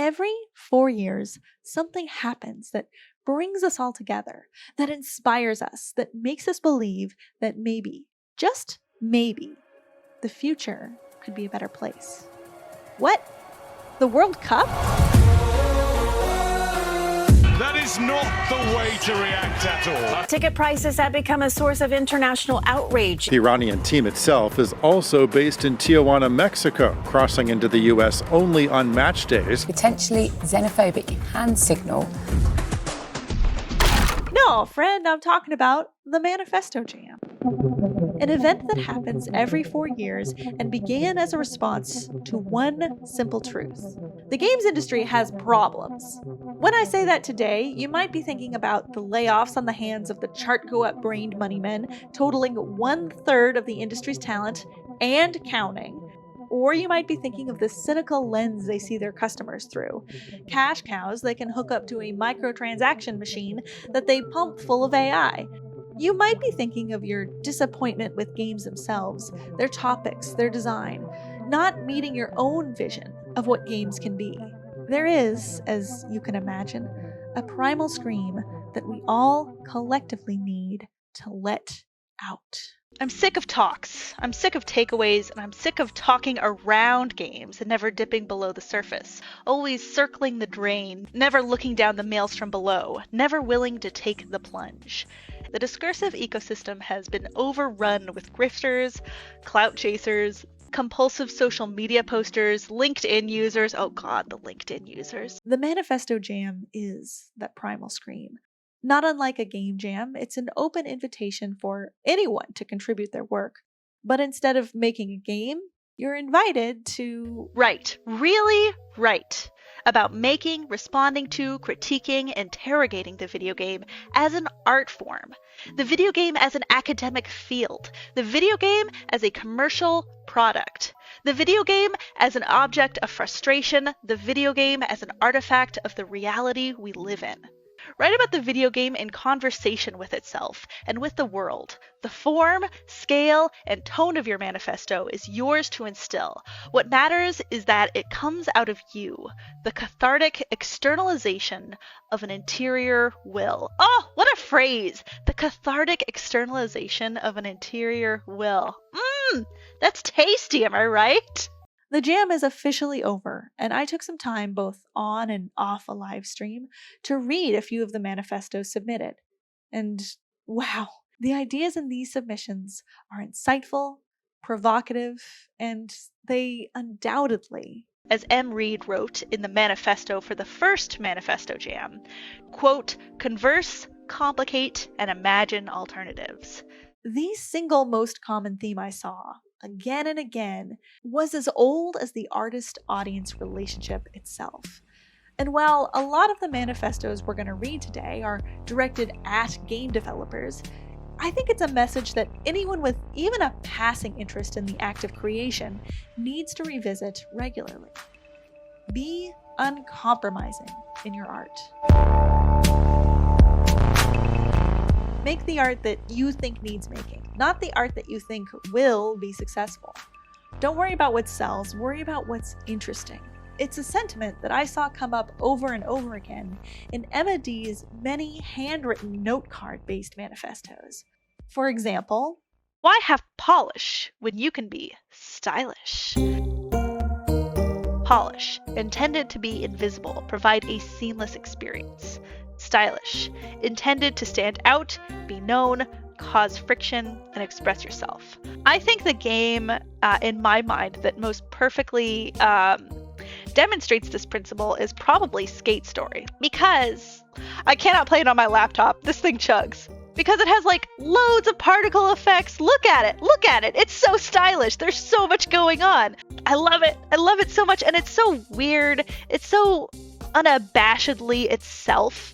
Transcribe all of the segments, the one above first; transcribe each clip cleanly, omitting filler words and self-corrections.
Every 4 years, something happens that brings us all together, that inspires us, that makes us believe that maybe, just maybe, the future could be a better place. What? The World Cup? That is not the way to react at all. Ticket prices have become a source of international outrage. The Iranian team itself is also based in Tijuana, Mexico, crossing into the U.S. only on match days. Potentially xenophobic hand signal. No, friend, I'm talking about the Manifesto Jam. An event that happens every 4 years and began as a response to one simple truth. The games industry has problems. When I say that today, you might be thinking about the layoffs on the hands of the chart-go-up-brained money men, totaling 1/3 of the industry's talent and counting. Or you might be thinking of the cynical lens they see their customers through. Cash cows they can hook up to a microtransaction machine that they pump full of AI. You might be thinking of your disappointment with games themselves, their topics, their design, not meeting your own vision of what games can be. There is, as you can imagine, a primal scream that we all collectively need to let out. I'm sick of talks, I'm sick of takeaways, and I'm sick of talking around games and never dipping below the surface, always circling the drain, never looking down the maelstrom below, never willing to take the plunge. The discursive ecosystem has been overrun with grifters, clout chasers, compulsive social media posters, LinkedIn users. Oh god, the LinkedIn users. The Manifesto Jam is that primal scream. Not unlike a game jam, it's an open invitation for anyone to contribute their work. But instead of making a game, you're invited to... Right. Really right. About making, responding to, critiquing, interrogating the video game as an art form. The video game as an academic field. The video game as a commercial product. The video game as an object of frustration. The video game as an artifact of the reality we live in. Write about the video game in conversation with itself and with the world. The form, scale, and tone of your manifesto is yours to instill. What matters is that it comes out of you, the cathartic externalization of an interior will. Oh, what a phrase! The cathartic externalization of an interior will. That's tasty, am I right? The jam is officially over, and I took some time both on and off a live stream to read a few of the manifestos submitted. And wow, the ideas in these submissions are insightful, provocative, and they undoubtedly, as M. Reed wrote in the manifesto for the first Manifesto Jam, quote, converse, complicate, and imagine alternatives. The single most common theme I saw, again and again, was as old as the artist-audience relationship itself. And while a lot of the manifestos we're going to read today are directed at game developers, I think it's a message that anyone with even a passing interest in the act of creation needs to revisit regularly. Be uncompromising in your art. Make the art that you think needs making, not the art that you think will be successful. Don't worry about what sells, worry about what's interesting. It's a sentiment that I saw come up over and over again in Emma D's many handwritten note card-based manifestos. For example, why have polish when you can be stylish? Polish, intended to be invisible, provide a seamless experience. Stylish, intended to stand out, be known, cause friction, and express yourself. I think the game, in my mind, that most perfectly demonstrates this principle is probably Skate Story. Because I cannot play it on my laptop. This thing chugs. Because it has like loads of particle effects. Look at it. Look at it. It's so stylish. There's so much going on. I love it. I love it so much. And it's so weird. It's so unabashedly itself.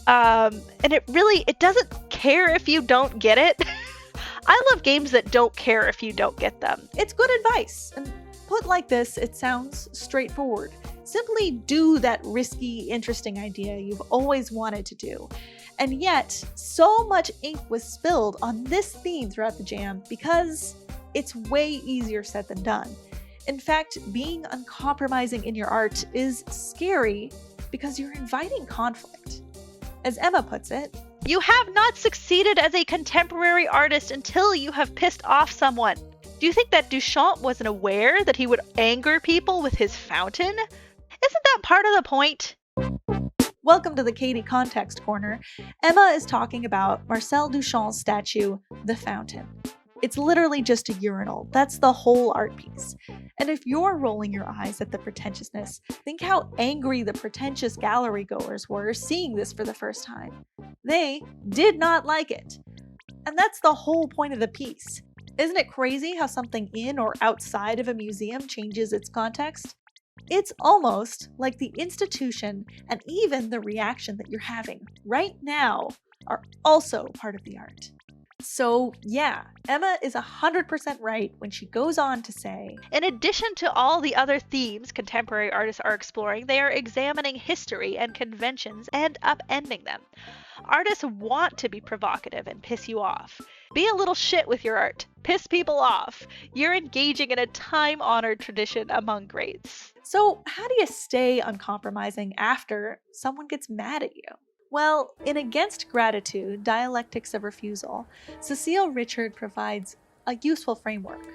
And it doesn't care if you don't get it. I love games that don't care if you don't get them. It's good advice. And put like this, it sounds straightforward. Simply do that risky, interesting idea you've always wanted to do. And yet, so much ink was spilled on this theme throughout the jam because it's way easier said than done. In fact, being uncompromising in your art is scary because you're inviting conflict. As Emma puts it, "You have not succeeded as a contemporary artist until you have pissed off someone. Do you think that Duchamp wasn't aware that he would anger people with his fountain? Isn't that part of the point?" Welcome to the Katie Context Corner. Emma is talking about Marcel Duchamp's statue, The Fountain. It's literally just a urinal. That's the whole art piece. And if you're rolling your eyes at the pretentiousness, think how angry the pretentious gallery goers were seeing this for the first time. They did not like it. And that's the whole point of the piece. Isn't it crazy how something in or outside of a museum changes its context? It's almost like the institution and even the reaction that you're having right now are also part of the art. So yeah, Emma is 100% right when she goes on to say, in addition to all the other themes contemporary artists are exploring, they are examining history and conventions and upending them. Artists want to be provocative and piss you off. Be a little shit with your art. Piss people off. You're engaging in a time-honored tradition among greats. So how do you stay uncompromising after someone gets mad at you? Well, in Against Gratitude, Dialectics of Refusal, Cecile Richard provides a useful framework,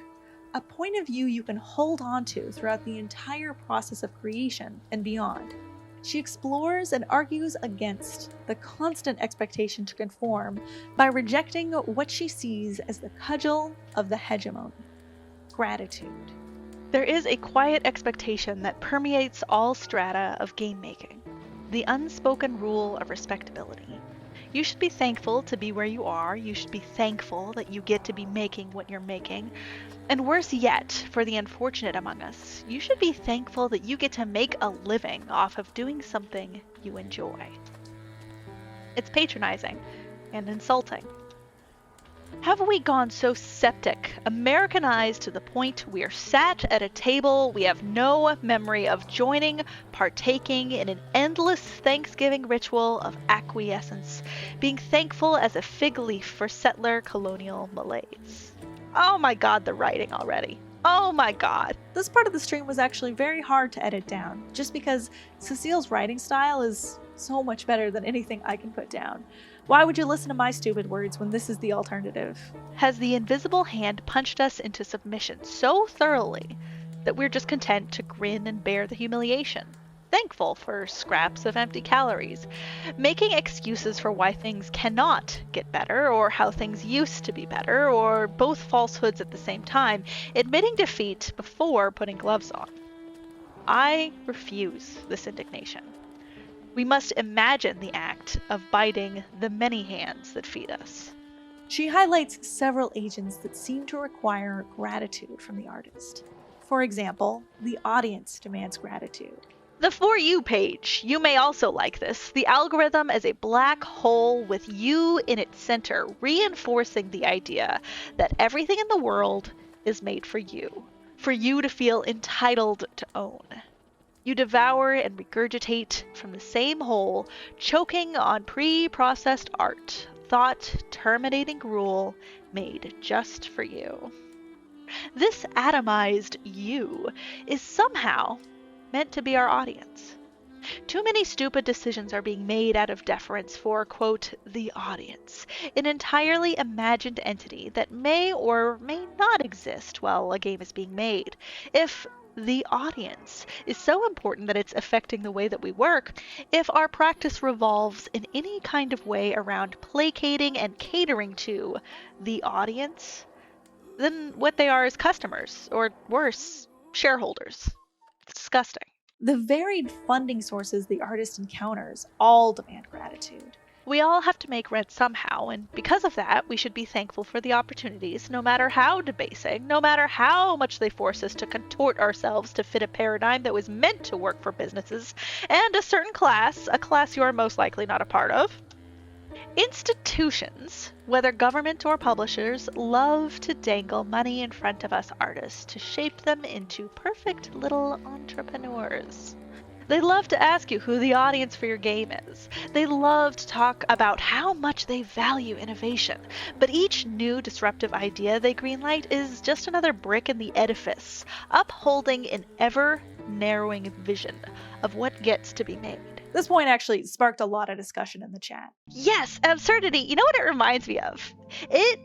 a point of view you can hold on to throughout the entire process of creation and beyond. She explores and argues against the constant expectation to conform by rejecting what she sees as the cudgel of the hegemony, gratitude. There is a quiet expectation that permeates all strata of game making. The unspoken rule of respectability. You should be thankful to be where you are. You should be thankful that you get to be making what you're making. And worse yet, for the unfortunate among us, you should be thankful that you get to make a living off of doing something you enjoy. It's patronizing and insulting. Have we gone so septic, Americanized to the point we are sat at a table, we have no memory of joining, partaking in an endless Thanksgiving ritual of acquiescence, being thankful as a fig leaf for settler colonial malaise? Oh my god, the writing already. Oh my god. This part of the stream was actually very hard to edit down, just because Cecile's writing style is so much better than anything I can put down. Why would you listen to my stupid words when this is the alternative? Has the invisible hand punched us into submission so thoroughly that we're just content to grin and bear the humiliation? Thankful for scraps of empty calories, making excuses for why things cannot get better or how things used to be better, or both falsehoods at the same time, admitting defeat before putting gloves on. I refuse this indignation. We must imagine the act of biting the many hands that feed us. She highlights several agents that seem to require gratitude from the artist. For example, the audience demands gratitude. The For You page. You may also like this. The algorithm as a black hole with you in its center, reinforcing the idea that everything in the world is made for you to feel entitled to own. You devour and regurgitate from the same hole, choking on pre-processed art, thought terminating rule made just for you. This atomized you is somehow meant to be our audience. Too many stupid decisions are being made out of deference for, quote, the audience, an entirely imagined entity that may or may not exist while a game is being made. If the audience is so important that it's affecting the way that we work, if our practice revolves in any kind of way around placating and catering to the audience, then what they are is customers, or worse, shareholders. It's disgusting. The varied funding sources the artist encounters all demand gratitude. We all have to make rent somehow, and because of that, we should be thankful for the opportunities, no matter how debasing, no matter how much they force us to contort ourselves to fit a paradigm that was meant to work for businesses and a certain class, a class you are most likely not a part of. Institutions, whether government or publishers, love to dangle money in front of us artists to shape them into perfect little entrepreneurs. They love to ask you who the audience for your game is. They love to talk about how much they value innovation. But each new disruptive idea they greenlight is just another brick in the edifice, upholding an ever-narrowing vision of what gets to be made. This point actually sparked a lot of discussion in the chat. Yes, absurdity. You know what it reminds me of? It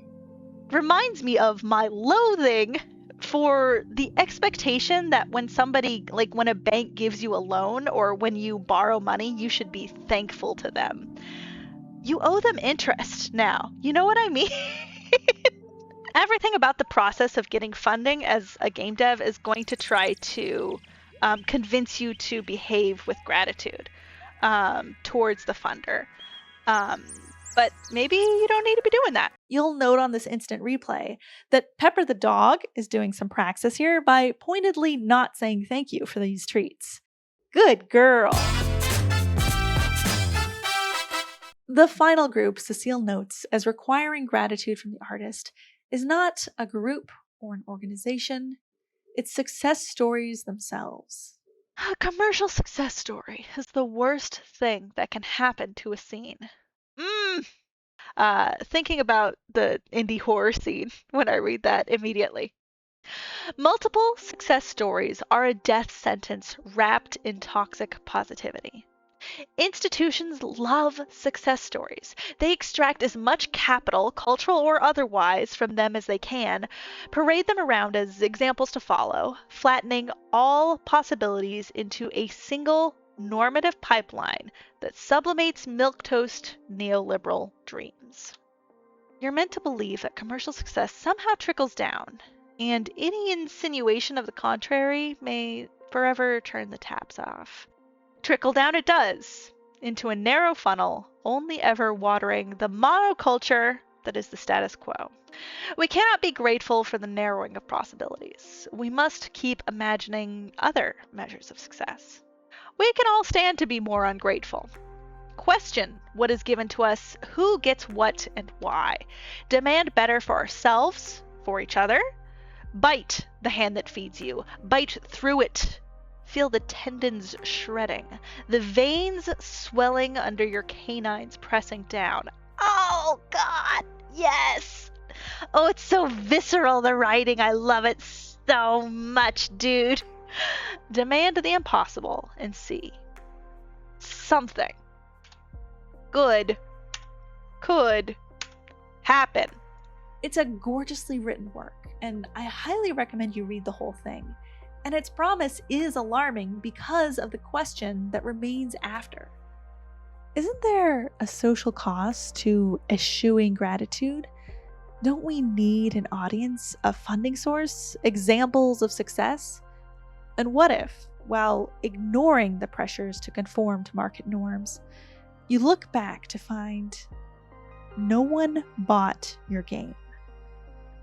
reminds me of my loathing for the expectation that when somebody, like when a bank gives you a loan or when you borrow money, you should be thankful to them. You owe them interest now. You know what I mean? Everything about the process of getting funding as a game dev is going to try to convince you to behave with gratitude towards the funder. But maybe you don't need to be doing that. You'll note on this instant replay that Pepper the dog is doing some praxis here by pointedly not saying thank you for these treats. Good girl. The final group Cecile notes as requiring gratitude from the artist is not a group or an organization, it's success stories themselves. A commercial success story is the worst thing that can happen to a scene. Thinking about the indie horror scene when I read that immediately. Multiple success stories are a death sentence wrapped in toxic positivity. Institutions love success stories. They extract as much capital, cultural or otherwise, from them as they can, parade them around as examples to follow, flattening all possibilities into a single normative pipeline that sublimates milquetoast neoliberal dreams. You're meant to believe that commercial success somehow trickles down, and any insinuation of the contrary may forever turn the taps off. Trickle down it does, into a narrow funnel, only ever watering the monoculture that is the status quo. We cannot be grateful for the narrowing of possibilities. We must keep imagining other measures of success. We can all stand to be more ungrateful. Question what is given to us, who gets what and why. Demand better for ourselves, for each other. Bite the hand that feeds you. Bite through it. Feel the tendons shredding, the veins swelling under your canines pressing down. Oh, God, yes! Oh, it's so visceral, the writing. I love it so much, dude. Demand the impossible and see. Something good could happen. It's a gorgeously written work, and I highly recommend you read the whole thing. And its promise is alarming because of the question that remains after. Isn't there a social cost to eschewing gratitude? Don't we need an audience, a funding source, examples of success? And what if, while ignoring the pressures to conform to market norms, you look back to find no one bought your game?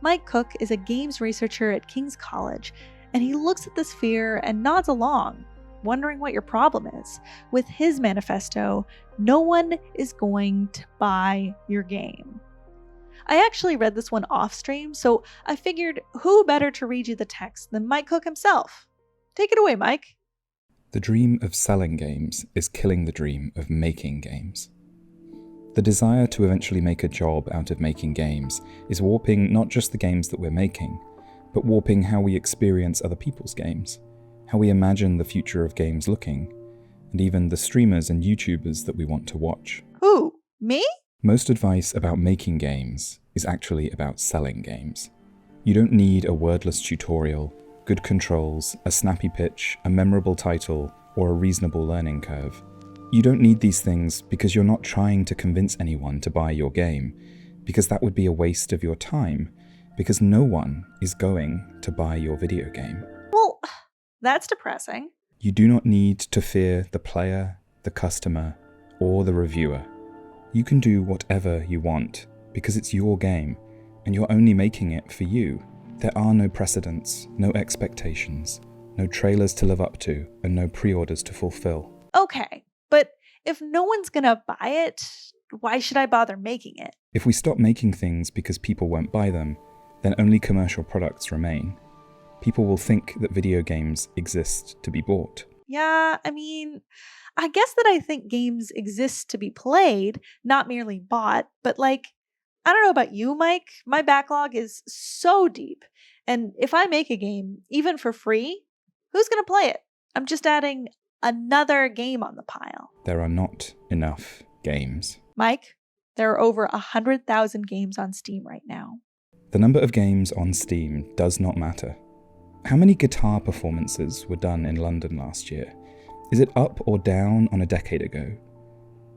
Mike Cook is a games researcher at King's College, and he looks at this fear and nods along, wondering what your problem is. With his manifesto, no one is going to buy your game. I actually read this one off stream, so I figured who better to read you the text than Mike Cook himself. Take it away, Mike. The dream of selling games is killing the dream of making games. The desire to eventually make a job out of making games is warping not just the games that we're making, but warping how we experience other people's games, how we imagine the future of games looking, and even the streamers and YouTubers that we want to watch. Who? Me? Most advice about making games is actually about selling games. You don't need a wordless tutorial, good controls, a snappy pitch, a memorable title, or a reasonable learning curve. You don't need these things because you're not trying to convince anyone to buy your game, because that would be a waste of your time, because no one is going to buy your video game. Well, that's depressing. You do not need to fear the player, the customer, or the reviewer. You can do whatever you want because it's your game, and you're only making it for you. There are no precedents, no expectations, no trailers to live up to, and no pre-orders to fulfill. Okay, but if no one's gonna buy it, why should I bother making it? If we stop making things because people won't buy them, then only commercial products remain. People will think that video games exist to be bought. Yeah, I guess that I think games exist to be played, not merely bought, but I don't know about you, Mike. My backlog is so deep. And if I make a game, even for free, who's going to play it? I'm just adding another game on the pile. There are not enough games. Mike, there are over 100,000 games on Steam right now. The number of games on Steam does not matter. How many guitar performances were done in London last year? Is it up or down on a decade ago?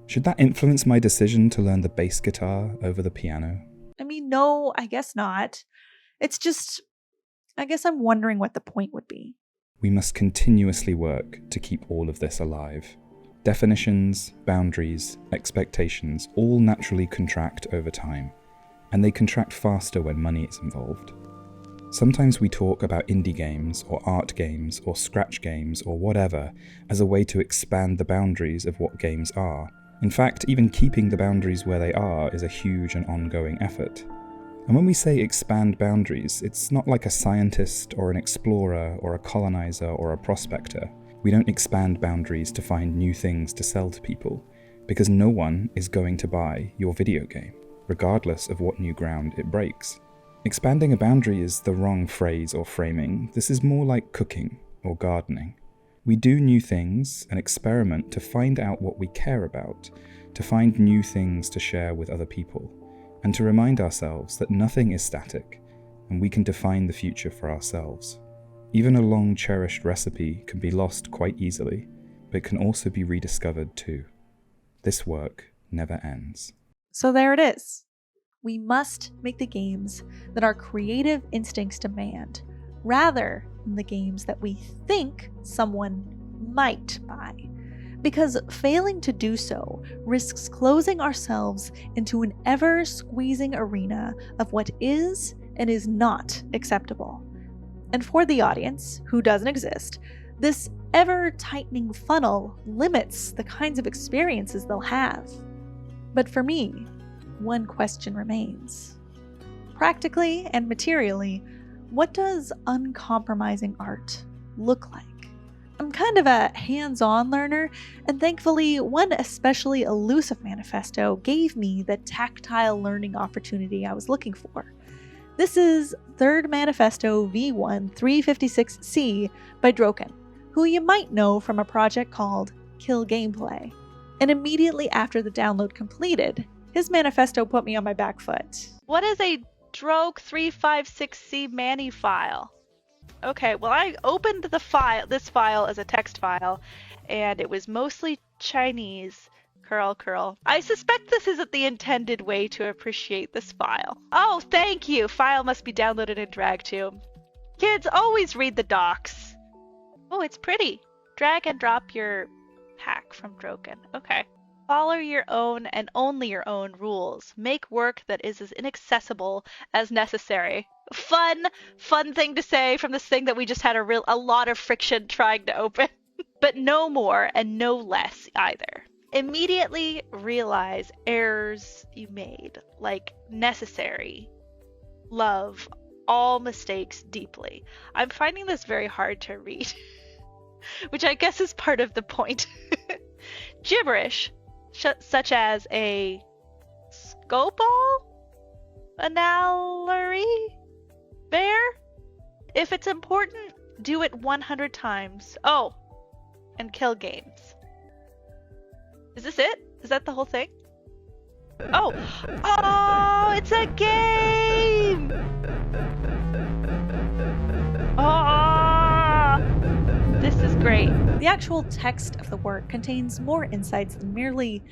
Should that influence my decision to learn the bass guitar over the piano? No, I guess not. It's just, I guess I'm wondering what the point would be. We must continuously work to keep all of this alive. Definitions, boundaries, expectations all naturally contract over time, and they contract faster when money is involved. Sometimes we talk about indie games or art games or scratch games or whatever as a way to expand the boundaries of what games are. In fact, even keeping the boundaries where they are is a huge and ongoing effort. And when we say expand boundaries, it's not like a scientist or an explorer or a colonizer or a prospector. We don't expand boundaries to find new things to sell to people, because no one is going to buy your video game, regardless of what new ground it breaks. Expanding a boundary is the wrong phrase or framing. This is more like cooking or gardening. We do new things and experiment to find out what we care about, to find new things to share with other people, and to remind ourselves that nothing is static, and we can define the future for ourselves. Even a long-cherished recipe can be lost quite easily, but can also be rediscovered too. This work never ends. So there it is. We must make the games that our creative instincts demand, rather than the games that we think someone might buy. Because failing to do so risks closing ourselves into an ever-squeezing arena of what is and is not acceptable. And for the audience, who doesn't exist, this ever-tightening funnel limits the kinds of experiences they'll have. But for me, one question remains. Practically and materially, what does uncompromising art look like? I'm kind of a hands-on learner, and thankfully, one especially elusive manifesto gave me the tactile learning opportunity I was looking for. This is Third Manifesto V1 356C by Droken, who you might know from a project called Kill Gameplay. And immediately after the download completed, his manifesto put me on my back foot. What is a Droke 356C Manny file? Okay, well, I opened this file as a text file, and it was mostly Chinese. Curl. I suspect this isn't the intended way to appreciate this file. Oh, thank you! File must be downloaded and dragged to. Kids, always read the docs. Oh, it's pretty. Drag and drop your hack from Droken. Okay. Follow your own and only your own rules. Make work that is as inaccessible as necessary. Fun thing to say from this thing that we just had a lot of friction trying to open. But no more and no less either. Immediately realize errors you made, like necessary. Love all mistakes deeply. I'm finding this very hard to read, which I guess is part of the point. Gibberish, such as a scopal analory bear. If it's important, do it 100 times. Oh, and kill games. Is this it? Is that the whole thing? Oh, it's a game! This is great. The actual text of the work contains more insights than merely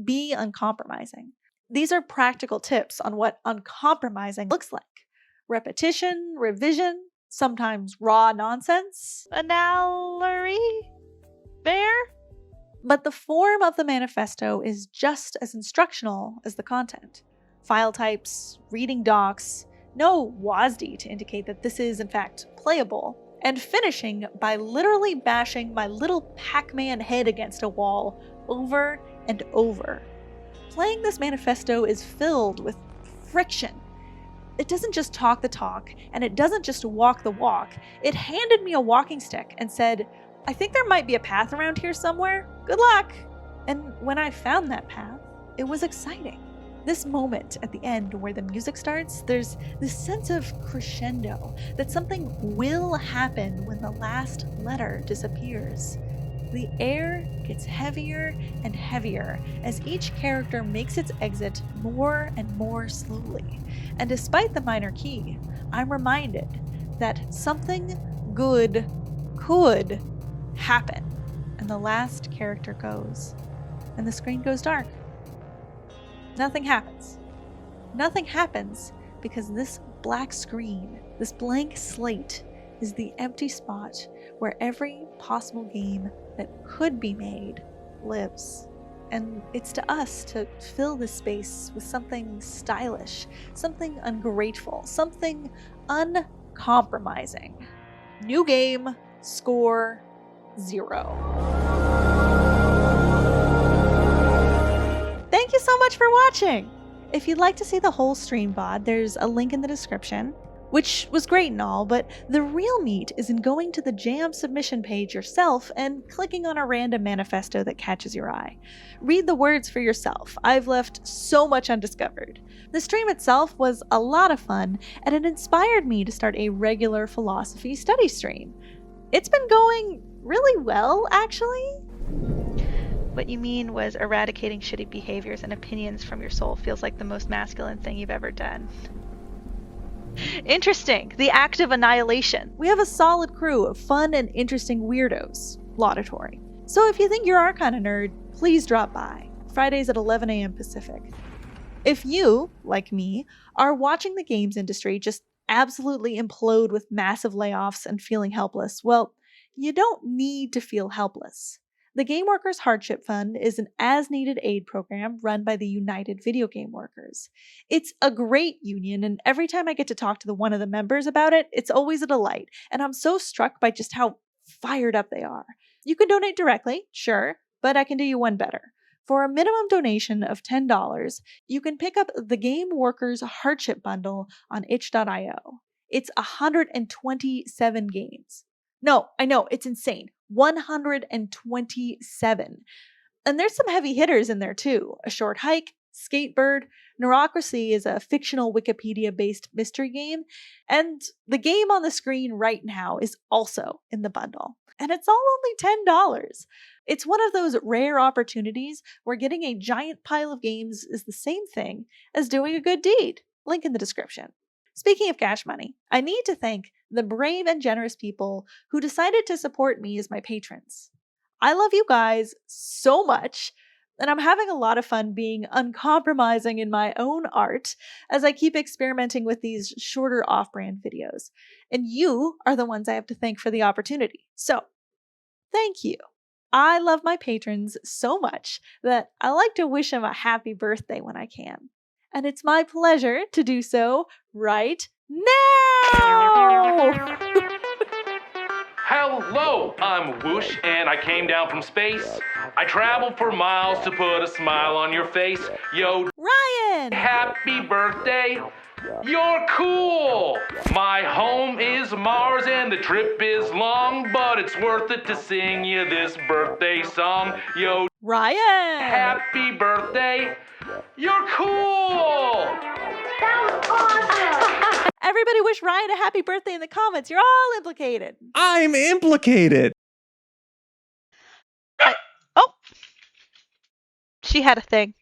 be uncompromising. These are practical tips on what uncompromising looks like. Repetition, revision, sometimes raw nonsense. Analory? Bear? But the form of the manifesto is just as instructional as the content. File types, reading docs, no WASD to indicate that this is in fact playable, and finishing by literally bashing my little Pac-Man head against a wall over and over. Playing this manifesto is filled with friction. It doesn't just talk the talk, and it doesn't just walk the walk. It handed me a walking stick and said, I think there might be a path around here somewhere. Good luck! And when I found that path, it was exciting. This moment at the end where the music starts, there's this sense of crescendo that something will happen when the last letter disappears. The air gets heavier and heavier as each character makes its exit more and more slowly. And despite the minor key, I'm reminded that something good could happen. And the last character goes, and the screen goes dark. Nothing happens. Nothing happens because this black screen, this blank slate, is the empty spot where every possible game that could be made lives. And it's to us to fill this space with something stylish, something ungrateful, something uncompromising. New game, score 0. Thank you so much for watching! If you'd like to see the whole stream VOD, there's a link in the description, which was great and all, but the real meat is in going to the jam submission page yourself and clicking on a random manifesto that catches your eye. Read the words for yourself. I've left so much undiscovered. The stream itself was a lot of fun, and it inspired me to start a regular philosophy study stream. It's been going really well, actually. What you mean was eradicating shitty behaviors and opinions from your soul feels like the most masculine thing you've ever done. Interesting. The act of annihilation. We have a solid crew of fun and interesting weirdos. Laudatory. So if you think you're our kind of nerd, please drop by. Fridays at 11 a.m. Pacific. If you, like me, are watching the games industry just absolutely implode with massive layoffs and feeling helpless, well, you don't need to feel helpless. The Game Workers Hardship Fund is an as-needed aid program run by the United Video Game Workers. It's a great union, and every time I get to talk to one of the members about it, it's always a delight, and I'm so struck by just how fired up they are. You can donate directly, sure, but I can do you one better. For a minimum donation of $10, you can pick up the Game Workers Hardship Bundle on itch.io. It's 127 games. No, I know, it's insane. 127. And there's some heavy hitters in there too. A Short Hike, Skatebird, Neurocracy is a fictional Wikipedia-based mystery game, and the game on the screen right now is also in the bundle. And it's all only $10. It's one of those rare opportunities where getting a giant pile of games is the same thing as doing a good deed. Link in the description. Speaking of cash money, I need to thank the brave and generous people who decided to support me as my patrons. I love you guys so much, and I'm having a lot of fun being uncompromising in my own art as I keep experimenting with these shorter off-brand videos. And you are the ones I have to thank for the opportunity. So, thank you. I love my patrons so much that I like to wish them a happy birthday when I can. And it's my pleasure to do so right now! Hello, I'm Whoosh, and I came down from space. I traveled for miles to put a smile on your face. Yo, Ryan! happy birthday! You're cool! My home is Mars and the trip is long, but it's worth it to sing you this birthday song. Yo, Ryan! happy birthday! You're cool! Everybody wish Ryan a happy birthday in the comments. You're all implicated. I'm implicated. Oh! She had a thing.